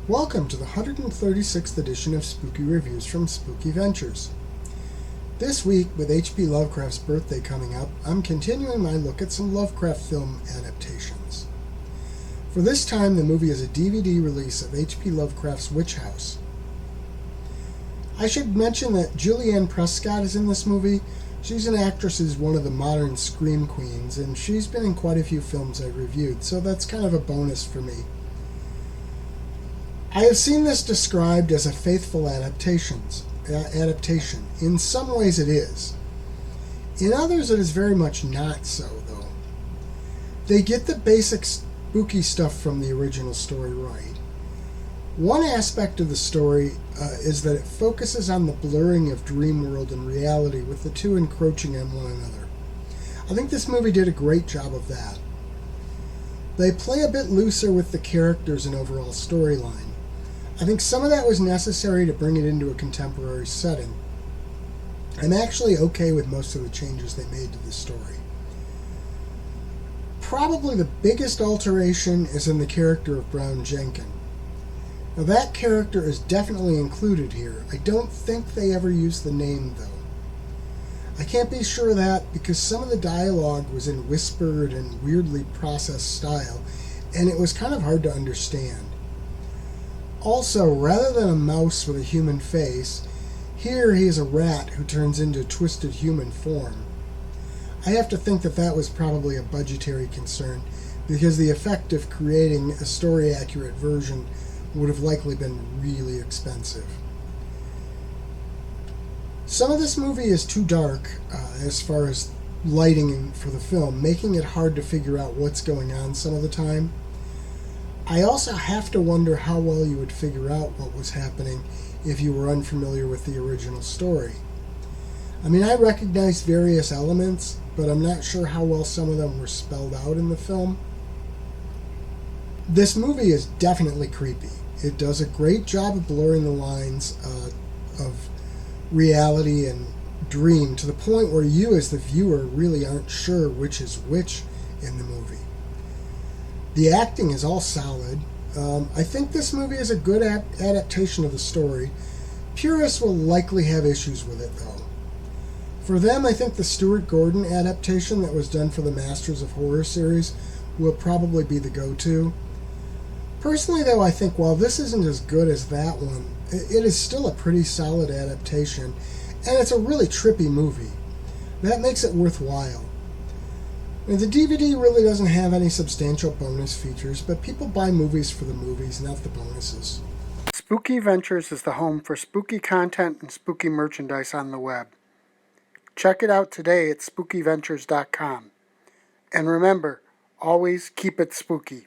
Welcome to the 136th edition of Spooky Reviews from Spooky Ventures. This week, with H.P. Lovecraft's birthday coming up, I'm continuing my look at some Lovecraft film adaptations. For this time, the movie is a DVD release of H.P. Lovecraft's Witch House. I should mention that Julianne Prescott is in this movie. She's an actress who's one of the modern scream queens, and she's been in quite a few films I've reviewed, so that's kind of a bonus for me. I have seen this described as a faithful adaptation. In some ways it is. In others it is very much not so, though. They get the basic spooky stuff from the original story right. One aspect of the story is that it focuses on the blurring of dream world and reality, with the two encroaching on one another. I think this movie did a great job of that. They play a bit looser with the characters and overall storyline. I think some of that was necessary to bring it into a contemporary setting. I'm actually okay with most of the changes they made to the story. Probably the biggest alteration is in the character of Brown Jenkin. Now that character is definitely included here. I don't think they ever used the name, though. I can't be sure of that because some of the dialogue was in whispered and weirdly processed style, and it was kind of hard to understand. Also, rather than a mouse with a human face, here he is a rat who turns into twisted human form. I have to think that that was probably a budgetary concern, because the effect of creating a story-accurate version would have likely been really expensive. Some of this movie is too dark as far as lighting for the film, making it hard to figure out what's going on some of the time. I also have to wonder how well you would figure out what was happening if you were unfamiliar with the original story. I mean, I recognize various elements, but I'm not sure how well some of them were spelled out in the film. This movie is definitely creepy. It does a great job of blurring the lines of reality and dream to the point where you as the viewer really aren't sure which is which in the movie. The acting is all solid. I think this movie is a good adaptation of the story. Purists will likely have issues with it, though. For them, I think the Stuart Gordon adaptation that was done for the Masters of Horror series will probably be the go-to. Personally, though, I think while this isn't as good as that one, it is still a pretty solid adaptation, and it's a really trippy movie. That makes it worthwhile. And the DVD really doesn't have any substantial bonus features, but people buy movies for the movies, not the bonuses. Spooky Ventures is the home for spooky content and spooky merchandise on the web. Check it out today at spookyventures.com. And remember, always keep it spooky.